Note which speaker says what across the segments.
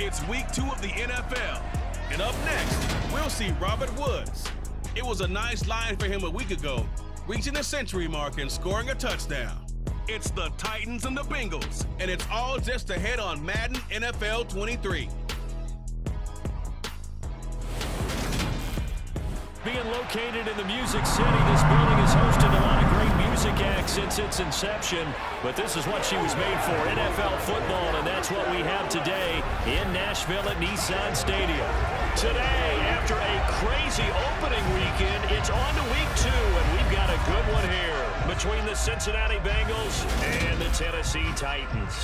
Speaker 1: It's week 2 of the NFL. And up next, we'll see Robert Woods. It was a nice line for him a week ago, reaching the century mark and scoring a touchdown. It's the Titans and the Bengals, and it's all just ahead on Madden NFL 23.
Speaker 2: Being located in the Music City, this building has hosted a lot of great music acts since its inception, but this is what she was made for, NFL football, and that's what we have today in Nashville at Nissan Stadium. Today, after a crazy opening weekend, it's on to week 2, and we've got a good one here between the Cincinnati Bengals and the Tennessee Titans.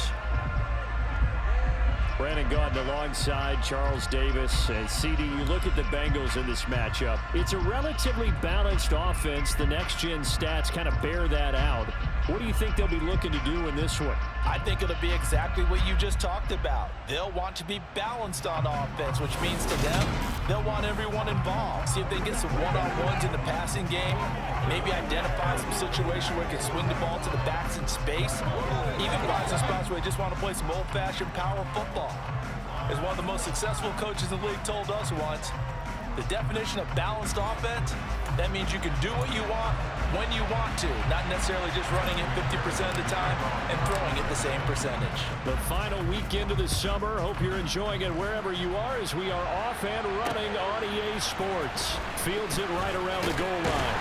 Speaker 2: Brandon Gaudin alongside Charles Davis. And CD, you look at the Bengals in this matchup. It's a relatively balanced offense. The next-gen stats kind of bear that out. What do you think they'll be looking to do in this one?
Speaker 3: I think it'll be exactly what you just talked about. They'll want to be balanced on offense, which means to them, they'll want everyone involved. See if they can get some one-on-ones in the passing game. Maybe identify some situation where they can swing the ball to the backs in space. Even find some spots where they just want to play some old-fashioned power football. As one of the most successful coaches in the league told us once, the definition of balanced offense, that means you can do what you want when you want to, not necessarily just running it 50% of the time and throwing it the same percentage.
Speaker 2: The final weekend of the summer. Hope you're enjoying it wherever you are as we are off and running on EA Sports. Fields it right around the goal line.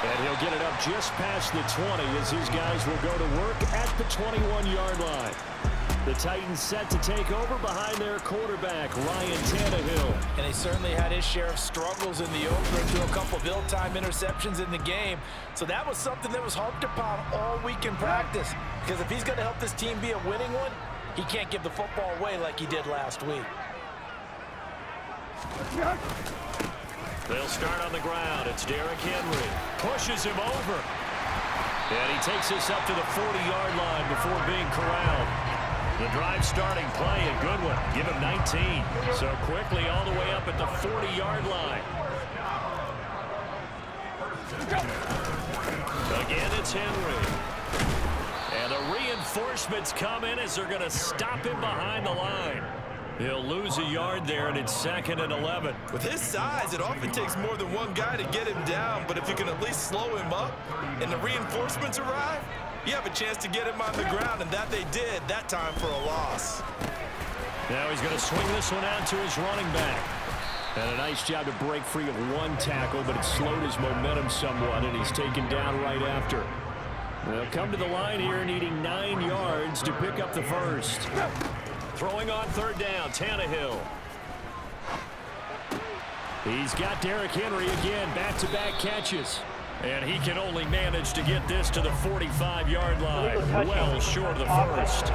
Speaker 2: And he'll get it up just past the 20 as his guys will go to work at the 21-yard line. The Titans set to take over behind their quarterback, Ryan Tannehill.
Speaker 3: And he certainly had his share of struggles in the opener to a couple of ill-timed interceptions in the game. So that was something that was harped upon all week in practice. Because if he's going to help this team be a winning one, he can't give the football away like he did last week.
Speaker 2: They'll start on the ground. It's Derrick Henry. Pushes him over. And he takes this up to the 40-yard line before being corralled. The drive starting play, a good one. Give him 19. So quickly all the way up at the 40-yard line. Again, it's Henry. And the reinforcements come in as they're going to stop him behind the line. He'll lose a yard there, and it's 2nd and 11.
Speaker 4: With his size, it often takes more than one guy to get him down, but if you can at least slow him up and the reinforcements arrive, you have a chance to get him on the ground, and that they did that time for a loss.
Speaker 2: Now he's going to swing this one out to his running back. And a nice job to break free of one tackle, but it slowed his momentum somewhat, and he's taken down right after. They'll come to the line here needing 9 yards to pick up the first. Throwing on 3rd down, Tannehill. He's got Derrick Henry again, back-to-back catches. And he can only manage to get this to the 45-yard line, well short of the first.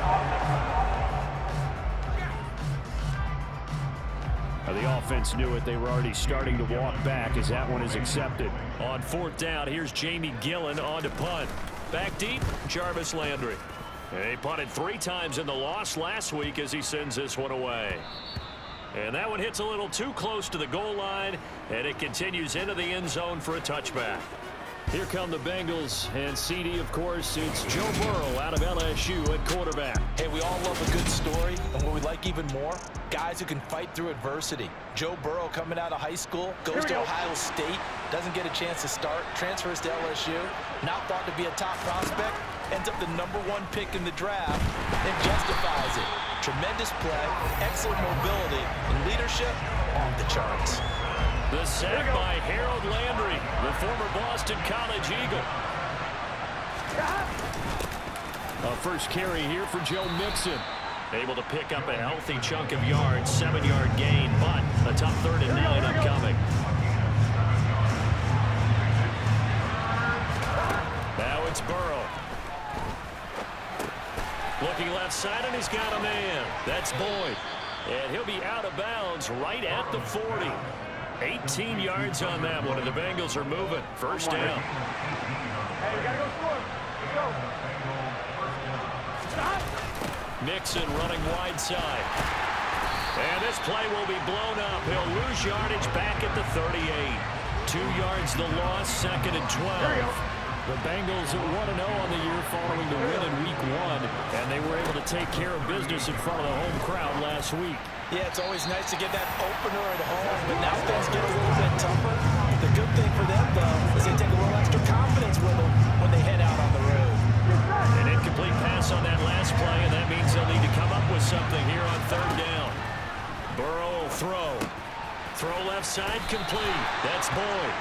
Speaker 2: The offense knew it. They were already starting to walk back as that one is accepted. On 4th down, here's Jamie Gillen on to punt. Back deep, Jarvis Landry. He punted 3 times in the loss last week as he sends this one away. And that one hits a little too close to the goal line, and it continues into the end zone for a touchback. Here come the Bengals, and CD, of course, it's Joe Burrow out of LSU at quarterback.
Speaker 3: Hey, we all love a good story, and what we like even more, guys who can fight through adversity. Joe Burrow coming out of high school, goes to Ohio State, doesn't get a chance to start, transfers to LSU, now thought to be a top prospect, ends up the #1 pick in the draft, and justifies it. Tremendous play, excellent mobility, and leadership off the charts.
Speaker 2: The sack by Harold Landry, the former Boston College Eagle. A first carry here for Joe Mixon. Able to pick up a healthy chunk of yards, 7-yard gain, but a tough 3rd and 9 upcoming. Now it's Burrow. Looking left side, and he's got a man. That's Boyd. And he'll be out of bounds right at the 40. 18 yards on that one, and the Bengals are moving. First down.
Speaker 5: Hey, we gotta go score. Let's go. Stop.
Speaker 2: Mixon running wide side. And this play will be blown up. He'll lose yardage back at the 38. 2 yards the loss, 2nd and 12. The Bengals at 1-0 on the year following the win in Week 1, and they were able to take care of business in front of the home crowd last week.
Speaker 3: Yeah, it's always nice to get that opener at home, but now things get a little bit tougher. The good thing for them, though, is they take a little extra confidence with them when they head out on the road.
Speaker 2: An incomplete pass on that last play, and that means they'll need to come up with something here on third down. Burrow will throw. Throw left side, complete. That's Boyd.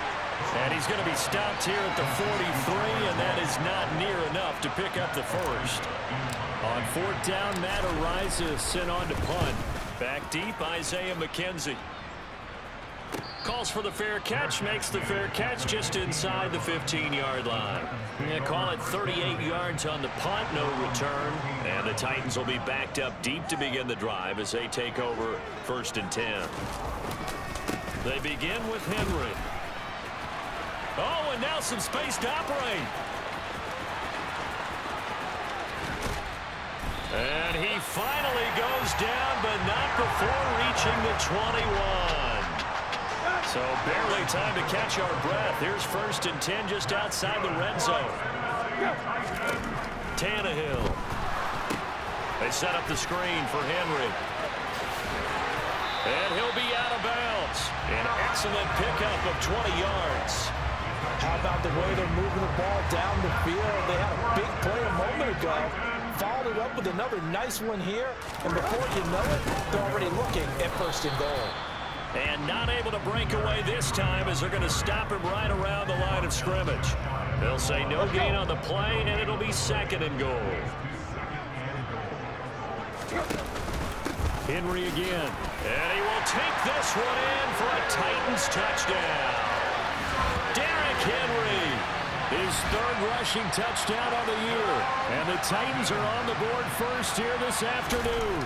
Speaker 2: And he's going to be stopped here at the 43, and that is not near enough to pick up the first. On fourth down, Matt Araiza sent on to punt. Back deep, Isaiah McKenzie. Calls for the fair catch, makes the fair catch just inside the 15-yard line. Call it 38 yards on the punt, no return. And the Titans will be backed up deep to begin the drive as they take over 1st and 10. They begin with Henry. Oh, and now some space to operate. And he finally goes down, but not before reaching the 21. So barely time to catch our breath. Here's 1st and 10 just outside the red zone. Tannehill. They set up the screen for Henry. And he'll be out of bounds. An excellent pickup of 20 yards.
Speaker 3: How about the way they're moving the ball down the field? They had a big play a moment ago. Followed it up with another nice one here. And before you know it, they're already looking at 1st and goal.
Speaker 2: And not able to break away this time as they're going to stop him right around the line of scrimmage. They'll say no gain on the play, and it'll be 2nd and goal. Henry again. And he will take this one in for a Titans touchdown. Derrick Henry, his 3rd rushing touchdown of the year. And the Titans are on the board first here this afternoon.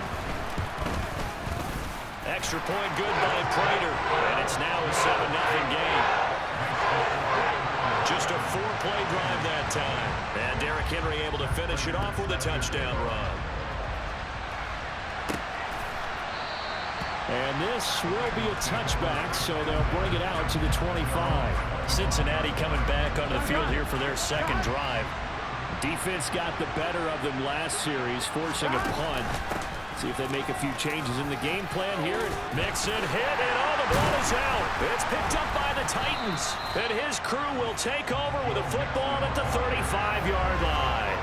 Speaker 2: Extra point good by Prater, and it's now a 7-0 game. Just a 4-play drive that time. And Derrick Henry able to finish it off with a touchdown run. And this will be a touchback, so they'll bring it out to the 25. Cincinnati coming back onto the field here for their 2nd drive. Defense got the better of them last series, forcing a punt. See if they make a few changes in the game plan here. Mixon hit, and all the ball is out. It's picked up by the Titans. And his crew will take over with a football at the 35-yard line.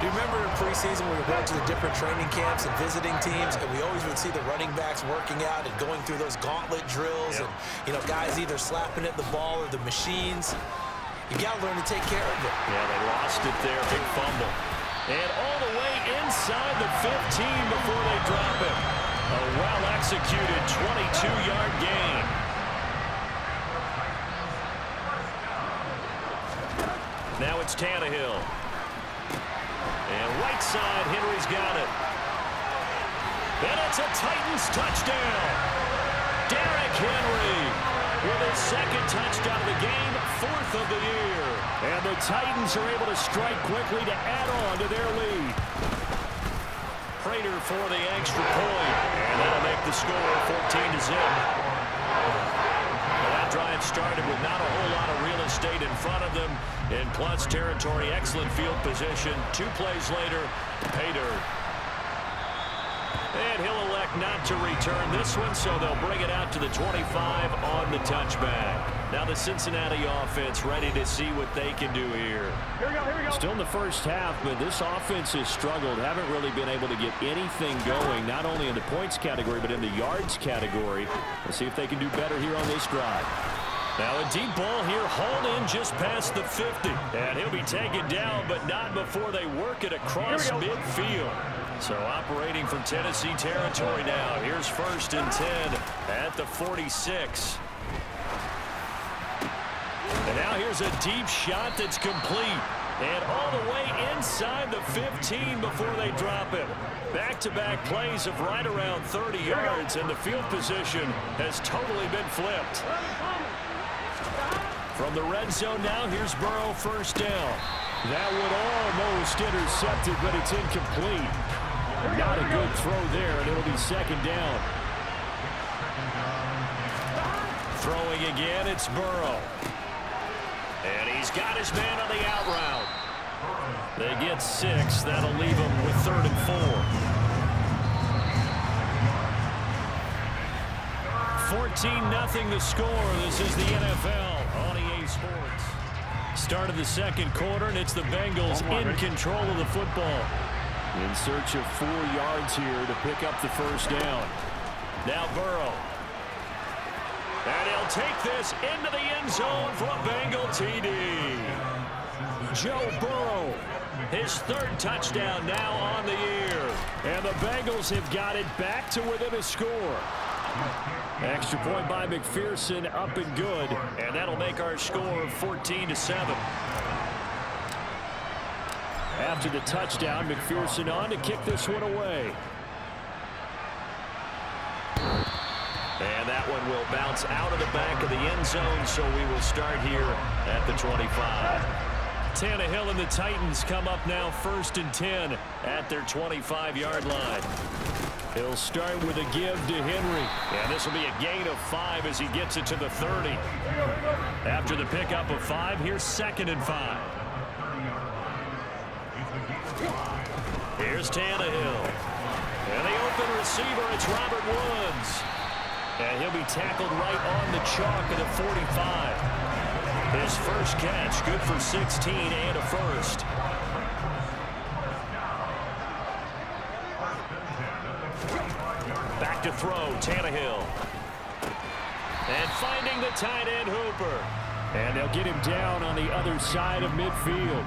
Speaker 3: Do you remember in preseason we were going to the different training camps and visiting teams, and we always would see the running backs working out and going through those gauntlet drills, and, you know, guys either slapping at the ball or the machines. You got to learn to take care of it.
Speaker 2: Yeah, they lost it there. Big fumble. And all the way inside the 15 before they drop it. A well-executed 22-yard gain. Now it's Tannehill. And right side, Henry's got it. And it's a Titans touchdown. Derrick Henry with his 2nd touchdown of the game, 4th of the year. And the Titans are able to strike quickly to add on to their lead. Prater for the extra point. And that'll make the score 14-0. That drive started with not a whole lot of real estate in front of them. In plus territory, excellent field position. 2 plays later, Prater. And he'll elect not to return this one, so they'll bring it out to the 25 on the touchback. Now the Cincinnati offense ready to see what they can do here.
Speaker 5: Here we go.
Speaker 2: Still in the first half, but this offense has struggled. Haven't really been able to get anything going, not only in the points category, but in the yards category. Let's see if they can do better here on this drive. Now a deep ball here, hauled in just past the 50. And he'll be taken down, but not before they work it across midfield. So operating from Tennessee territory now. Here's 1st and 10 at the 46. And now here's a deep shot that's complete. And all the way inside the 15 before they drop it. Back-to-back plays of right around 30 yards, and the field position has totally been flipped. From the red zone now, here's Burrow 1st down. That would almost intercepted, but it's incomplete. Not a good throw there, and it'll be 2nd down. Throwing again, it's Burrow. And he's got his man on the out route. They get 6. That'll leave them with 3rd and 4. 14-0 the score. This is the NFL on EA Sports. Start of the second quarter, and it's the Bengals in control of the football. In search of 4 yards here to pick up the first down. Now Burrow. And he'll take this into the end zone for a Bengal TD. Joe Burrow, his 3rd touchdown now on the year. And the Bengals have got it back to within a score. Extra point by McPherson, up and good. And that'll make our score 14-7. After the touchdown, McPherson on to kick this one away. And that one will bounce out of the back of the end zone, so we will start here at the 25. Tannehill and the Titans come up now 1st and 10 at their 25-yard line. He'll start with a give to Henry. And this will be a gain of 5 as he gets it to the 30. After the pickup of 5, here's 2nd and 5. Here's Tannehill. And the open receiver, it's Robert Woods. And he'll be tackled right on the chalk at the 45. His first catch, good for 16 and a first. Back to throw, Tannehill. And finding the tight end, Hooper. And they'll get him down on the other side of midfield.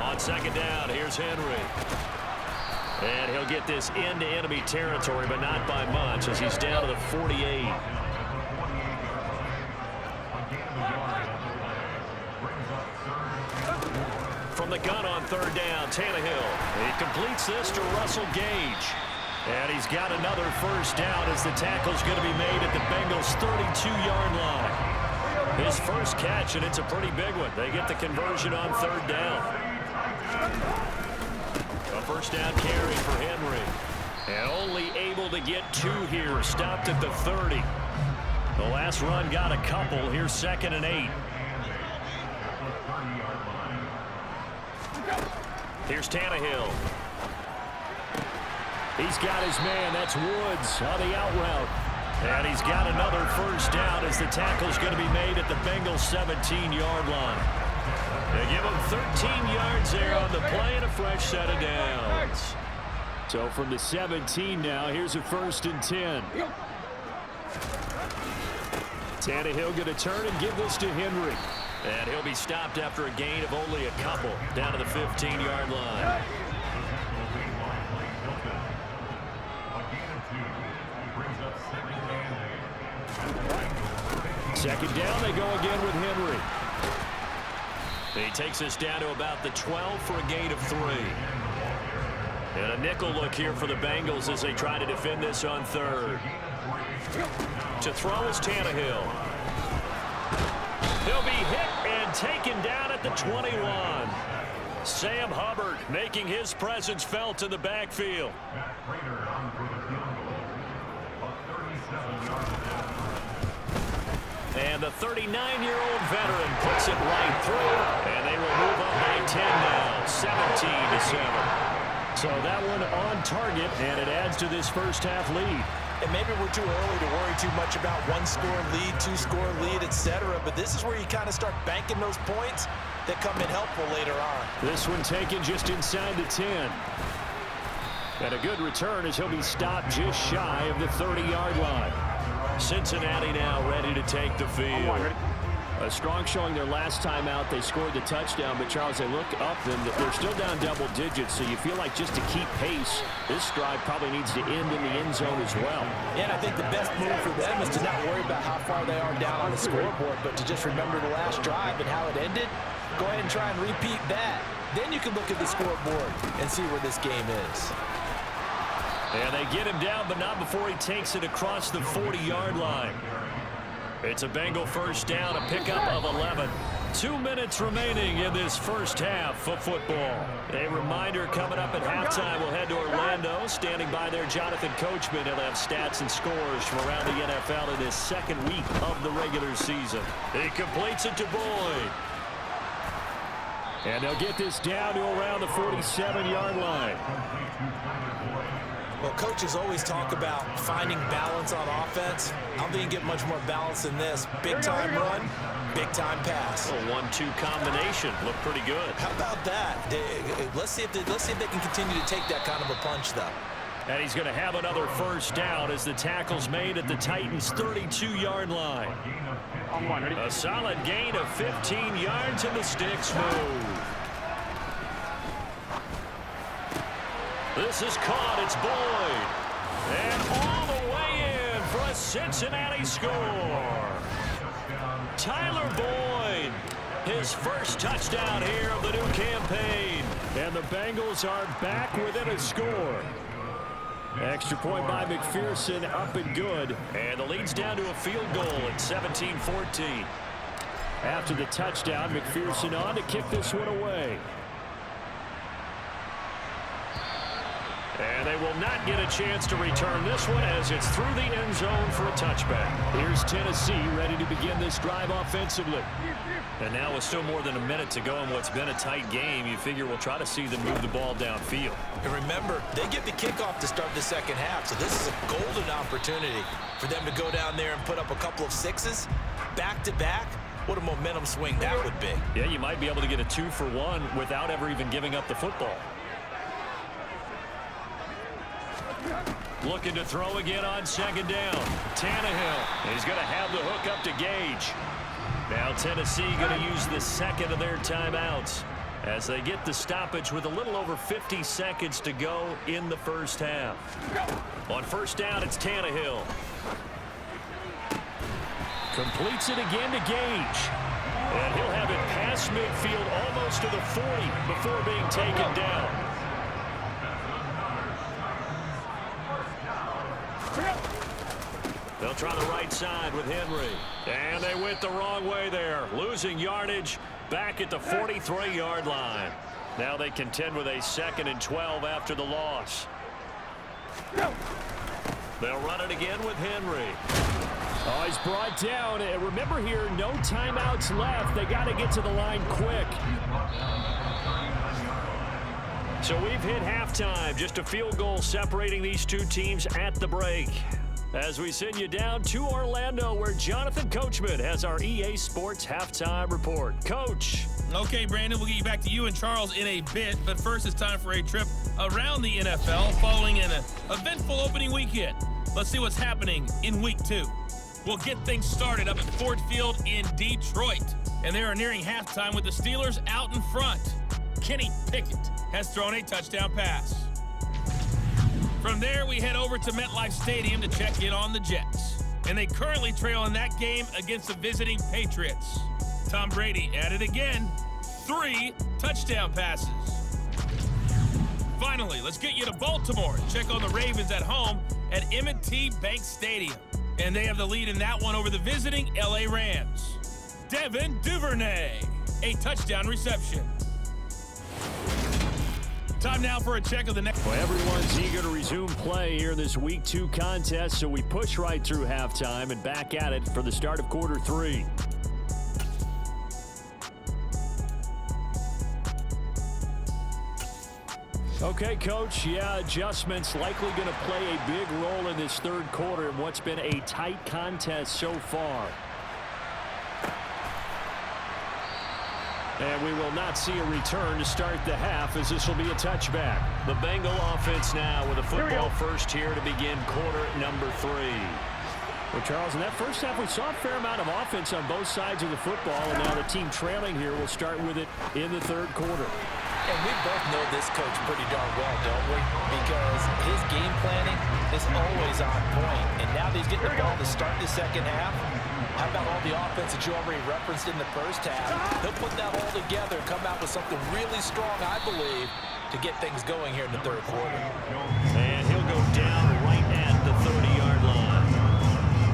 Speaker 2: On 2nd down, here's Henry. And he'll get this into enemy territory, but not by much as he's down to the 48. From the gun on 3rd down, Tannehill. He completes this to Russell Gage. And he's got another first down as the tackle's going to be made at the Bengals' 32-yard line. His first catch, and it's a pretty big one. They get the conversion on 3rd down. A first down carry for Henry. And only able to get 2 here. Stopped at the 30. The last run got a couple. Here's 2nd and 8. Here's Tannehill. He's got his man. That's Woods on the out route. And he's got another first down as the tackle's going to be made at the Bengals' 17-yard line. They give him 13 yards there on the play and a fresh set of downs. So from the 17 now, here's a 1st and 10. Tannehill going to turn and give this to Henry. And he'll be stopped after a gain of only a couple down to the 15-yard line. Second down, they go again with Henry. He takes us down to about the 12 for a gain of 3. And a nickel look here for the Bengals as they try to defend this on 3rd. To throw is Tannehill. He'll be hit and taken down at the 21. Sam Hubbard making his presence felt in the backfield. And the 39-year-old veteran puts it right through. And they will move up by 10 now, 17-7. So that one on target, and it adds to this first half lead.
Speaker 3: And maybe we're too early to worry too much about 1-score lead, 2-score lead, etc. But this is where you kind of start banking those points that come in helpful later on.
Speaker 2: This one taken just inside the 10. And a good return as he'll be stopped just shy of the 30-yard line. Cincinnati now ready to take the field. A strong showing their last time out. They scored the touchdown, but Charles, they look up and they're still down double digits, so you feel like just to keep pace, this drive probably needs to end in the end zone as well.
Speaker 3: Yeah, and I think the best move for them is to not worry about how far they are down on the scoreboard, but to just remember the last drive and how it ended. Go ahead and try and repeat that. Then you can look at the scoreboard and see where this game is.
Speaker 2: And they get him down, but not before he takes it across the 40-yard line. It's a Bengal first down, a pickup of 11. 2 minutes remaining in this first half of football. A reminder coming up at halftime, we'll head to Orlando. Standing by there, Jonathan Coachman. He'll have stats and scores from around the NFL in this second week of the regular season. He completes it to Boyd. And they'll get this down to around the 47-yard line.
Speaker 3: Well, coaches always talk about finding balance on offense. I don't think you get much more balance than this. Big-time run, big-time pass.
Speaker 2: A 1-2 combination. Looked pretty good.
Speaker 3: How about that? Let's see if they can continue to take that kind of a punch, though.
Speaker 2: And he's going to have another first down as the tackle's made at the Titans' 32-yard line. A solid gain of 15 yards and the sticks move. This is caught. It's Boyd. And all the way in for a Cincinnati score. Tyler Boyd, his first touchdown here of the new campaign. And the Bengals are back within a score. Extra point by McPherson, up and good. And the lead's down to a field goal at 17-14. After the touchdown, McPherson on to kick this one away. And they will not get a chance to return this one as it's through the end zone for a touchback. Here's Tennessee ready to begin this drive offensively. And now with still more than a minute to go in what's been a tight game, you figure we'll try to see them move the ball downfield.
Speaker 3: And remember, they get the kickoff to start the second half, so this is a golden opportunity for them to go down there and put up a couple of sixes back-to-back. What a momentum swing that would be.
Speaker 2: Yeah, you might be able to get a 2-for-1 without ever even giving up the football. Looking to throw again on second down. Tannehill. He's going to have the hook up to Gage. Now Tennessee going to use the second of their timeouts as they get the stoppage with a little over 50 seconds to go in the first half. On first down, it's Tannehill. Completes it again to Gage. And he'll have it past midfield almost to the 40 before being taken down. They'll try the right side with Henry. And they went the wrong way there. Losing yardage back at the 43-yard line. Now they contend with a 2nd and 12 after the loss. They'll run it again with Henry. Oh, he's brought down. And remember here, no timeouts left. They got to get to the line quick. So we've hit halftime. Just a field goal separating these two teams at the break. As we send you down to Orlando, where Jonathan Coachman has our EA Sports Halftime Report. Coach.
Speaker 6: Okay, Brandon, we'll get you back to you and Charles in a bit. But first, it's time for a trip around the NFL following an eventful opening weekend. Let's see what's happening in Week 2. We'll get things started up at Ford Field in Detroit. And they are nearing halftime with the Steelers out in front. Kenny Pickett has thrown a touchdown pass. From there, we head over to MetLife Stadium to check in on the Jets. And they currently trail in that game against the visiting Patriots. Tom Brady at it again. 3 touchdown passes. Finally, let's get you to Baltimore and check on the Ravens at home at M&T Bank Stadium. And they have the lead in that one over the visiting LA Rams. Devin Duvernay, a touchdown reception. Time now for a check of the next.
Speaker 2: Well, everyone's eager to resume play here in this Week 2 contest, so we push right through halftime and back at it for the start of quarter 3. Okay, Coach, adjustments likely going to play a big role in this third quarter in what's been a tight contest so far. And we will not see a return to start the half, as this will be a touchback. The Bengal offense now with a football first here to begin quarter number 3. Well, Charles, in that first half, we saw a fair amount of offense on both sides of the football, and now the team trailing here will start with it in the third quarter.
Speaker 3: And we both know this coach pretty darn well, don't we? Because his game planning is always on point. And now that he's getting the ball to start the second half, how about all the offense that you already referenced in the first half? He'll put that all together and come out with something really strong, I believe, to get things going here in the third quarter.
Speaker 2: And he'll go down right at the 30-yard line.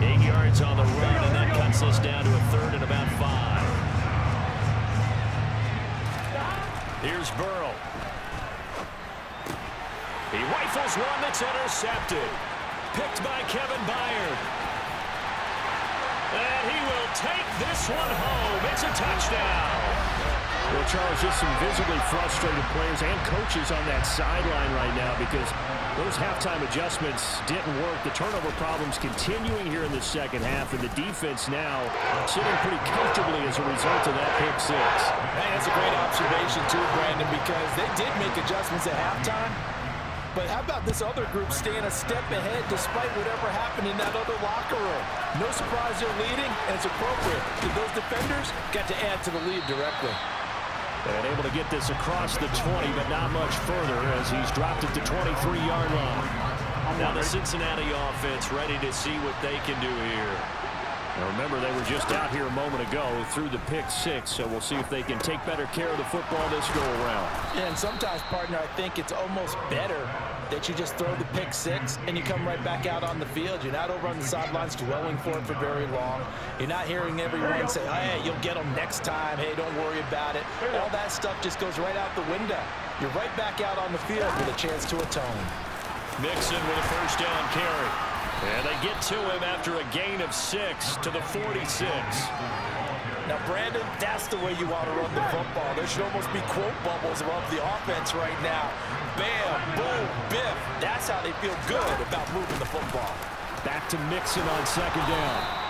Speaker 2: 8 yards on the run, and that cuts us down to a third and about 5. Here's Burrow. He rifles one that's intercepted. Picked by Kevin Byard. And he will take this one home. It's a touchdown. Well, Charles, just some visibly frustrated players and coaches on that sideline right now because those halftime adjustments didn't work. The turnover problems continuing here in the second half, and the defense now sitting pretty comfortably as a result of that pick six.
Speaker 3: Man, that's a great observation too, Brandon, because they did make adjustments at halftime. But how about this other group staying a step ahead despite whatever happened in that other locker room? No surprise they're leading, and it's appropriate. Those defenders got to add to the lead directly.
Speaker 2: And able to get this across the 20, but not much further as he's dropped it to 23-yard line. Now the Cincinnati offense ready to see what they can do here. Now remember, they were just out here a moment ago through the pick six, so we'll see if they can take better care of the football this go-around.
Speaker 3: Yeah, and sometimes, partner, I think it's almost better that you just throw the pick six and you come right back out on the field. You're not over on the sidelines dwelling for it for very long. You're not hearing everyone say, hey, you'll get them next time. Hey, don't worry about it. All that stuff just goes right out the window. You're right back out on the field with a chance to atone.
Speaker 2: Mixon with a first down carry. And they get to him after a gain of 6 to the 46.
Speaker 3: Now, Brandon, that's the way you want to run the football. There should almost be quote bubbles above the offense right now. Bam, boom, biff. That's how they feel good about moving the football.
Speaker 2: Back to Mixon on second down.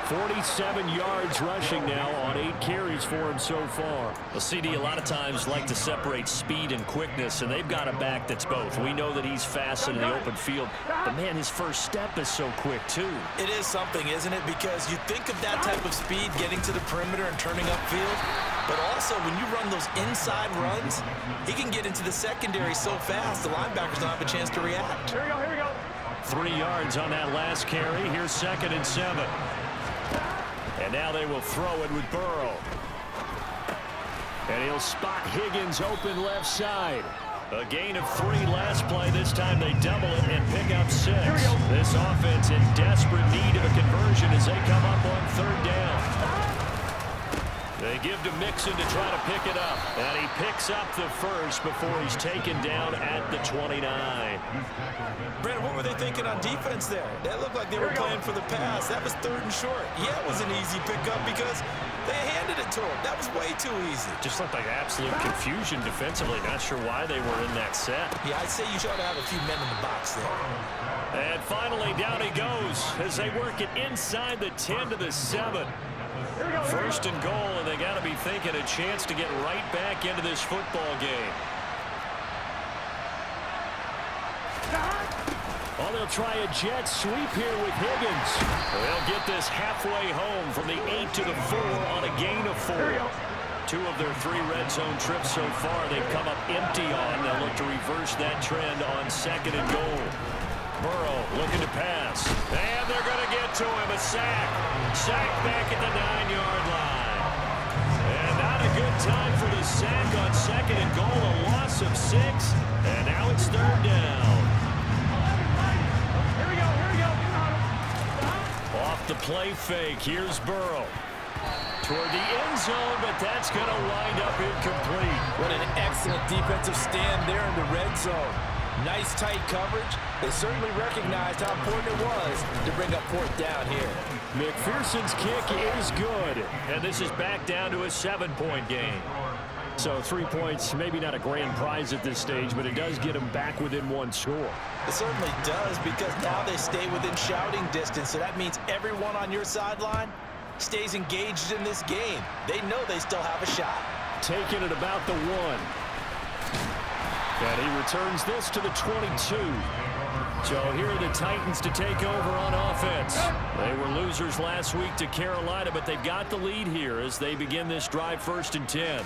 Speaker 2: 47 yards rushing now on 8 carries for him so far. Well, CD, a lot of times like to separate speed and quickness, and they've got a back that's both. We know that he's fast in the open field, but man, his first step is so quick too.
Speaker 3: It is something, isn't it? Because you think of that type of speed getting to the perimeter and turning upfield, but also when you run those inside runs, he can get into the secondary so fast the linebackers don't have a chance to react.
Speaker 5: Here we go, here we go.
Speaker 2: 3 yards on that last carry. Here's 2nd and 7. And now they will throw it with Burrow. And he'll spot Higgins open left side. A gain of 3 last play. This time they double it and pick up 6. This offense in desperate need of a conversion as they come up on 3rd down. They give to Mixon to try to pick it up. And he picks up the first before he's taken down at the 29.
Speaker 3: Brandon, what were they thinking on defense there? That looked like they were playing for the pass. That was 3rd and short. Yeah, it was an easy pickup because they handed it to him. That was way too easy.
Speaker 2: Just looked like absolute confusion defensively. Not sure why they were in that set.
Speaker 3: Yeah, I'd say you should have a few men in the box there.
Speaker 2: And finally, down he goes as they work it inside the 10 to the 7. 1st and goal, and they got to be thinking a chance to get right back into this football game. Oh, they'll try a jet sweep here with Higgins. They'll get this halfway home from the 8 to the 4 on a gain of 4. 2 of their 3 red zone trips so far they've come up empty on. They'll look to reverse that trend on 2nd and goal. Burrow looking to pass. And they're going to get to him. A sack. Sack back at the 9-yard line. And not a good time for the sack on 2nd and goal. A loss of 6. And now it's 3rd down.
Speaker 5: Here we go, here we go.
Speaker 2: Off the play fake. Here's Burrow. Toward the end zone, but that's going to wind up incomplete.
Speaker 3: What an excellent defensive stand there in the red zone. Nice tight coverage. They certainly recognized how important it was to bring up 4th down here.
Speaker 2: McPherson's kick is good. And this is back down to a 7-point game. So 3 points, maybe not a grand prize at this stage, but it does get them back within 1 score.
Speaker 3: It certainly does, because now they stay within shouting distance. So that means everyone on your sideline stays engaged in this game. They know they still have a shot.
Speaker 2: Taking it about the 1. And he returns this to the 22. So here are the Titans to take over on offense. They were losers last week to Carolina, but they've got the lead here as they begin this drive 1st and 10.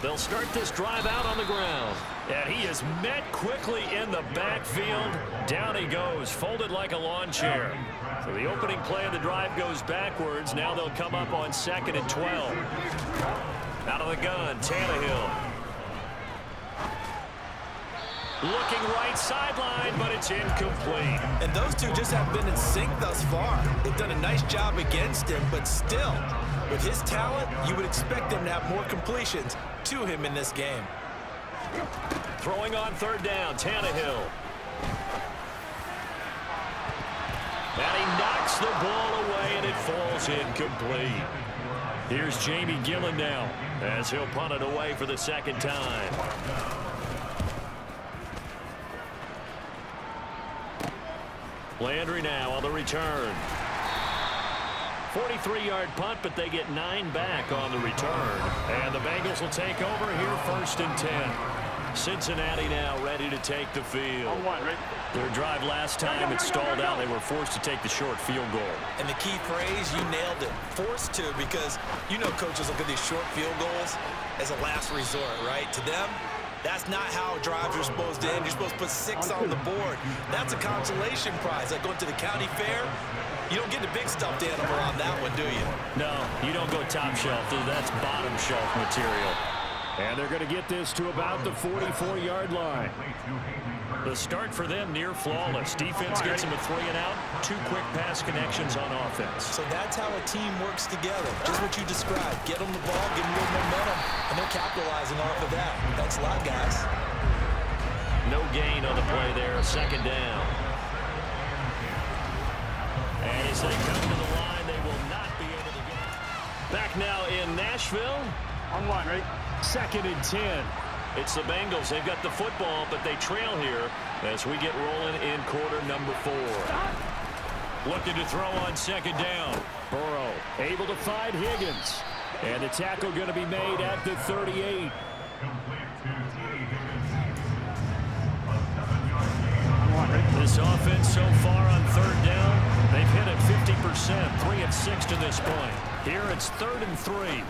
Speaker 2: They'll start this drive out on the ground. And he is met quickly in the backfield. Down he goes, folded like a lawn chair. So the opening play of the drive goes backwards. Now they'll come up on 2nd and 12. Out of the gun, Tannehill. Looking right sideline, but it's incomplete.
Speaker 3: And those two just have been in sync thus far. They've done a nice job against him, but still, with his talent, you would expect them to have more completions to him in this game.
Speaker 2: Throwing on 3rd down, Tannehill. And he knocks the ball away, and it falls incomplete. Here's Jamie Gillen now as he'll punt it away for the second time. Landry now on the return. 43-yard punt, but they get 9 back on the return. And the Bengals will take over here, 1st and 10. Cincinnati now ready to take the field. Their drive last time, it stalled out. They were forced to take the short field goal.
Speaker 3: And the key phrase, you nailed it. Forced to, because you know coaches look at these short field goals as a last resort, right? To them, that's not how drives are supposed to end. You're supposed to put 6 on the board. That's a consolation prize. Like going to the county fair, you don't get the big stuffed animal on that one, do you?
Speaker 2: No, you don't go top shelf. That's bottom shelf material. And they're going to get this to about the 44-yard line. The start for them near flawless. Defense gets them a 3 and out. 2 quick pass connections on offense.
Speaker 3: So that's how a team works together. Just what you described. Get them the ball, give them a little momentum, and they're capitalizing off of that. Thanks a lot, guys.
Speaker 2: No gain on the play there. 2nd down. And as they come to the line, they will not be able to get it. Back now in Nashville.
Speaker 5: On one, right?
Speaker 2: 2nd and 10. It's the Bengals. They've got the football, but they trail here as we get rolling in quarter number 4. Looking to throw on 2nd down. Burrow able to find Higgins. And the tackle going to be made at the 38. This offense so far on 3rd down, they've hit it 50%, 3 of 6 to this point. Here it's 3rd and 3.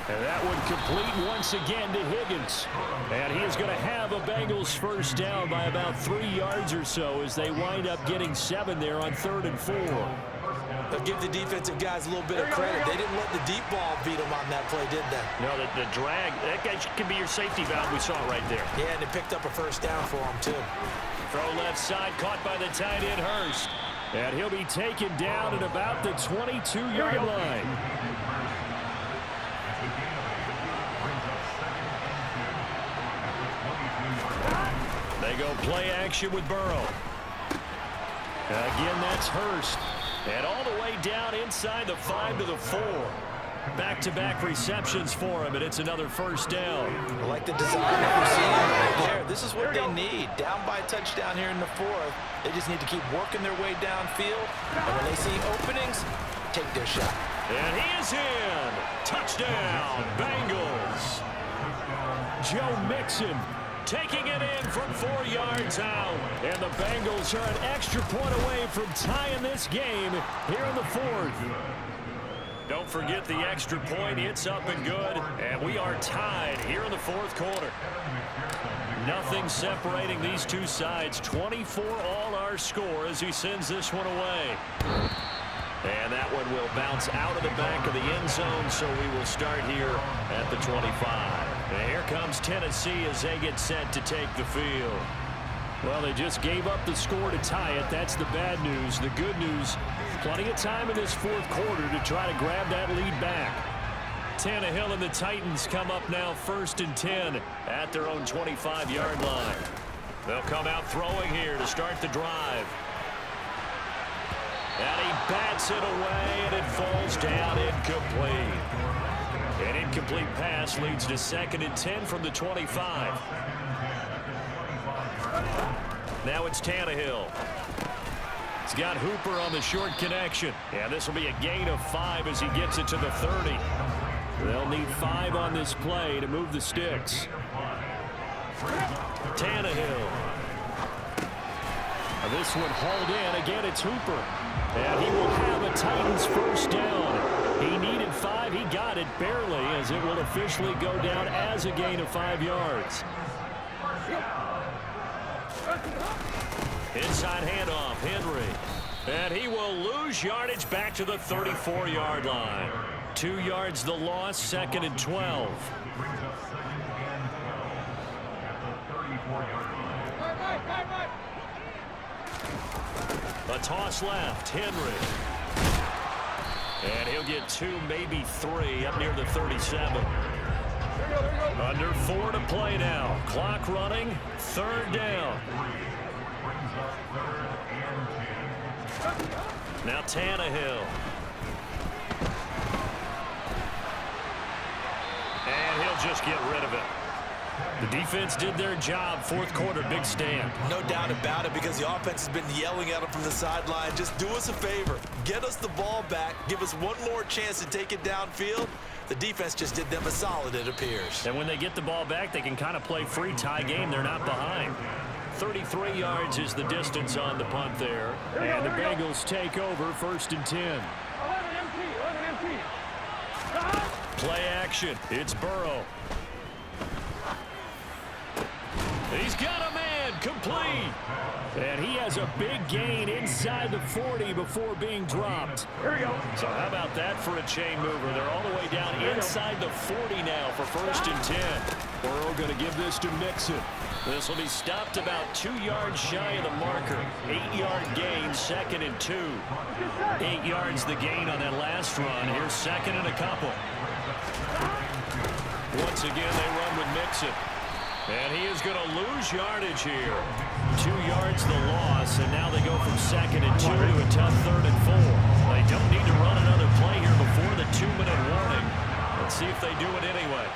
Speaker 2: And that one complete once again to Higgins. And he is going to have a Bengals 1st down by about 3 yards or so as they wind up getting 7 there on 3rd and 4.
Speaker 3: They'll give the defensive guys a little bit of credit. They didn't let the deep ball beat them on that play, did they?
Speaker 2: No, the drag, that guy can be your safety valve. We saw it right there.
Speaker 3: Yeah, and they picked up a 1st down for them, too.
Speaker 2: Throw left side, caught by the tight end, Hurst. And he'll be taken down at about the 22-yard line. They go play action with Burrow. Again, that's Hurst. And all the way down inside the 5 to the 4. Back-to-back receptions for him, and it's another 1st down.
Speaker 3: I like the design that we're seeing right there. This is what they need. Down by a touchdown here in the 4th. They just need to keep working their way downfield. And when they see openings, take their shot.
Speaker 2: And he is in. Touchdown, Bengals. Joe Mixon taking it in from 4 yards out. And the Bengals are an extra point away from tying this game here in the 4th. Don't forget the extra point. It's up and good. And we are tied here in the 4th quarter. Nothing separating these two sides. 24 all our score as he sends this one away. And that one will bounce out of the back of the end zone, so we will start here at the 25. And here comes Tennessee as they get set to take the field. Well, they just gave up the score to tie it. That's the bad news. The good news, plenty of time in this 4th quarter to try to grab that lead back. Tannehill and the Titans come up now 1st and 10 at their own 25-yard line. They'll come out throwing here to start the drive. And he bats it away, and it falls down incomplete. An incomplete pass leads to 2nd and 10 from the 25. Now it's Tannehill. He's got Hooper on the short connection. And this will be a gain of 5 as he gets it to the 30. They'll need 5 on this play to move the sticks. Tannehill. This one hauled in. Again, it's Hooper. And he will have a Titans 1st down. He needed 5. He got it barely as it will officially go down as a gain of 5 yards. Inside handoff, Henry. And he will lose yardage back to the 34-yard line. 2 yards the loss, 2nd and 12. A toss left, Henry. And he'll get 2, maybe 3, up near the 37. Under 4 to play now. Clock running, 3rd down. Now Tannehill. they'll just get rid of it. The defense did their job. Fourth quarter, big stand.
Speaker 4: No doubt about it, because the offense has been yelling at them from the sideline. Just do us a favor. Get us the ball back. Give us one more chance to take it downfield. The defense just did them a solid, it appears.
Speaker 2: And when they get the ball back, they can kind of play free tie game. They're not behind. 33 yards is the distance on the punt there. And the Bengals take over, 1st and 10.
Speaker 5: 11 empty.
Speaker 2: Play action. It's Burrow. He's got a man, complete. And he has a big gain inside the 40 before being dropped.
Speaker 5: Here we go.
Speaker 2: So how about that for a chain mover? They're all the way down inside the 40 now for 1st and 10. Burrow going to give this to Mixon. This will be stopped about 2 yards shy of the marker. 8-yard gain, 2nd and 2. 8 yards the gain on that last run. Here's 2nd and a couple. Once again, they run with Mixon. And he is going to lose yardage here. 2 yards the loss, and now they go from 2nd and 2 to a tough 3rd and 4. They don't need to run another play here before the 2-minute warning. Let's see if they do it anyway.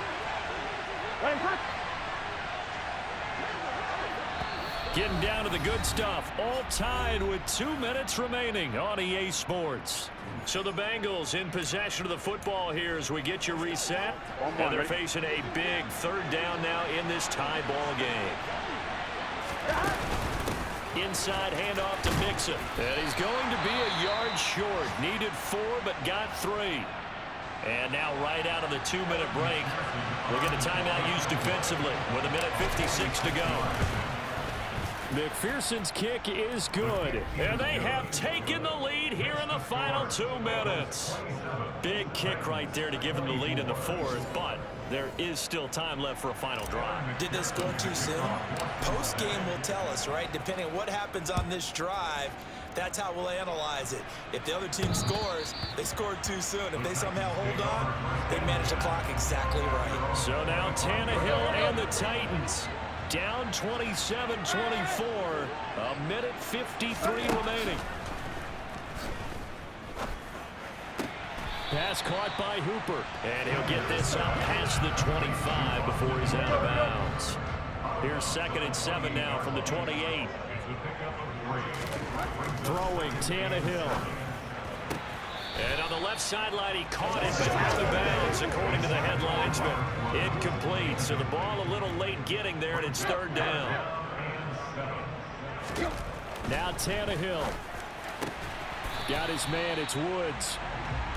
Speaker 2: Getting down to the good stuff. All tied with 2 minutes remaining on EA Sports. So the Bengals in possession of the football here as we get you reset. And they're facing a big 3rd down now in this tie ball game. Inside handoff to Mixon. And he's going to be a yard short. Needed 4 but got 3. And now right out of the 2-minute break, we'll get a timeout used defensively with 1:56 to go. McPherson's kick is good. And they have taken the lead here in the final 2 minutes. Big kick right there to give them the lead in the 4th, but there is still time left for a final drive.
Speaker 3: Did they score too soon? Post-game will tell us, right? Depending on what happens on this drive, that's how we'll analyze it. If the other team scores, they scored too soon. If they somehow hold on, they manage the clock exactly right.
Speaker 2: So now Tannehill and the Titans down 27-24. 1:53 remaining. Pass caught by Hooper. And he'll get this up past the 25 before he's out of bounds. Here's 2nd and 7 now from the 28. Throwing Tannehill. And on the left sideline, he caught it, but out of bounds, according to the headlinesman. Incomplete, so the ball a little late getting there, and it's 3rd down. Now Tannehill. Got his man, it's Woods.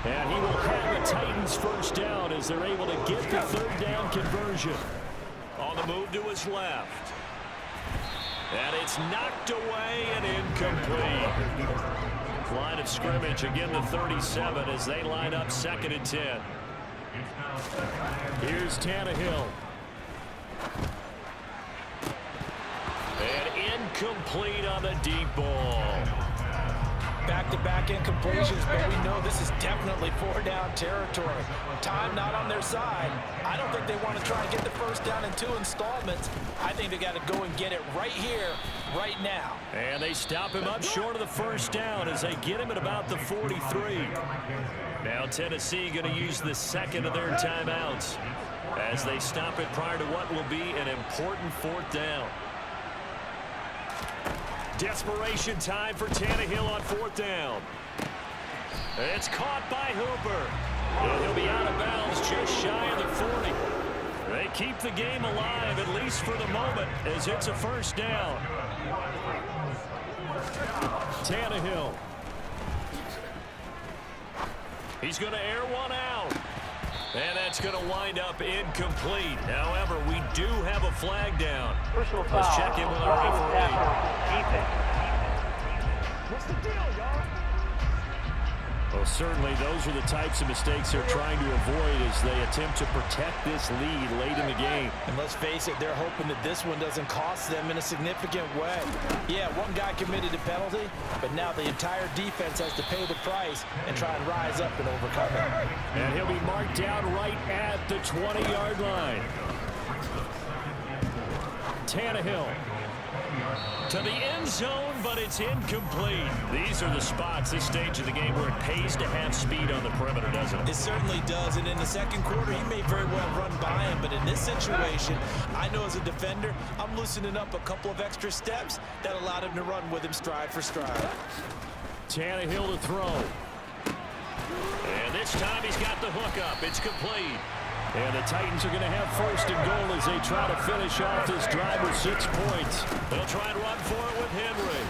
Speaker 2: And he will have the Titans 1st down as they're able to get the 3rd down conversion. On the move to his left. And it's knocked away and incomplete. Line of scrimmage, again the 37 as they line up 2nd and 10. Here's Tannehill. And incomplete on the deep ball.
Speaker 3: Back-to-back incompletions, but we know this is definitely 4-down territory. Time not on their side. I don't think they want to try and get the 1st down in 2 installments. I think they got to go and get it right here, right now.
Speaker 2: And they stop him up short of the 1st down as they get him at about the 43. Now Tennessee going to use the 2nd of their timeouts as they stop it prior to what will be an important 4th down. Desperation time for Tannehill on 4th down. It's caught by Hooper. And he'll be out of bounds just shy of the 40. They keep the game alive, at least for the moment, as it's a 1st down. Tannehill. He's going to air one out. And that's going to wind up incomplete. However, we do have a flag down. Let's check in with our referee.
Speaker 5: What's the deal, y'all?
Speaker 2: Well, certainly those are the types of mistakes they're trying to avoid as they attempt to protect this lead late in the game.
Speaker 3: And let's face it, they're hoping that this one doesn't cost them in a significant way. Yeah, one guy committed a penalty, but now the entire defense has to pay the price and try and rise up and overcome it.
Speaker 2: And he'll be marked down right at the 20-yard line. Tannehill. To the end zone, but it's incomplete. These are the spots, this stage of the game, where it pays to have speed on the perimeter, doesn't it?
Speaker 3: It certainly does, and in the second quarter, he may very well run by him, but in this situation, I know as a defender, I'm loosening up a couple of extra steps that allowed him to run with him stride for stride.
Speaker 2: Tannehill to throw. And this time he's got the hook up. It's complete. And the Titans are going to have first and goal as they try to finish off this drive with 6 points. They'll try and run for it with Henry.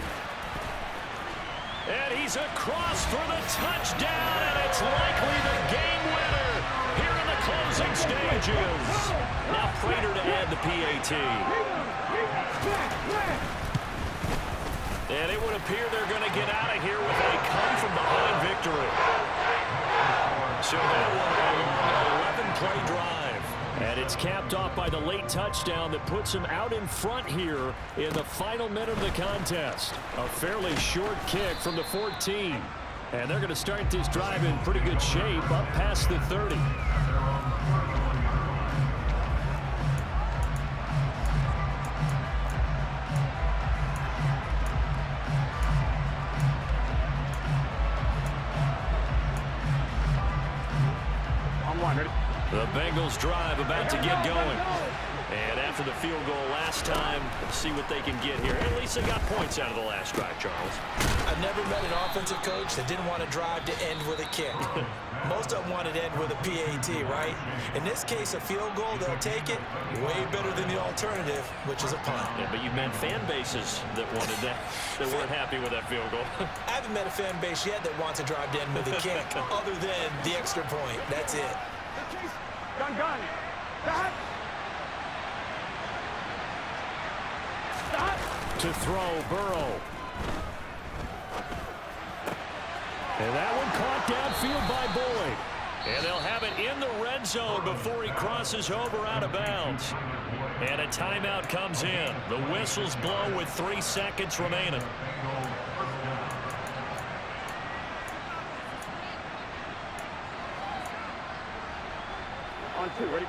Speaker 2: And he's across for the touchdown, and it's likely the game winner here in the closing stages. Now Prater to add the PAT. And it would appear they're going to get out of here with a come-from-behind victory. So that one, 11-play drive. And it's capped off by the late touchdown that puts him out in front here in the final minute of the contest. A fairly short kick from the 14. And they're going to start this drive in pretty good shape up past the 30. The Bengals drive about to get going. And after the field goal last time, let's see what they can get here. At least they got points out of the last drive, Charles.
Speaker 3: I've never met an offensive coach that didn't want to drive to end with a kick. Most of them wanted to end with a PAT, right? In this case, a field goal, they'll take it. Way better than the alternative, which is a punt.
Speaker 2: Yeah, but you meant fan bases that wanted that, that weren't happy with that field goal.
Speaker 3: I haven't met a fan base yet that wants to drive to end with a kick, other than the extra point. That's it.
Speaker 5: Gun. Stop.
Speaker 2: To throw, Burrow. And that one caught downfield by Boyd. And they'll have it in the red zone before he crosses over out of bounds. And a timeout comes in. The whistles blow with 3 seconds remaining.
Speaker 5: On 2, ready?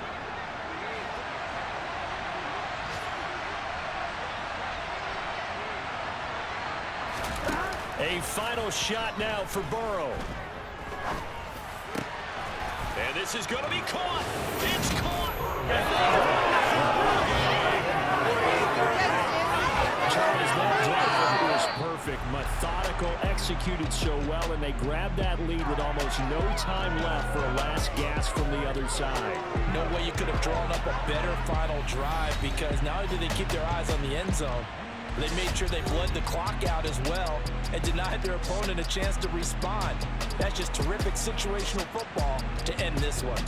Speaker 2: A final shot now for Burrow. And this is going to be caught. It's caught. Charles, that drive was perfect, methodical, executed so well, and they grabbed that lead with almost no time left for a last gasp from the other side.
Speaker 3: No way you could have drawn up a better final drive, because not only did they keep their eyes on the end zone, they made sure they bled the clock out as well and denied their opponent a chance to respond. That's just terrific situational football to end this one.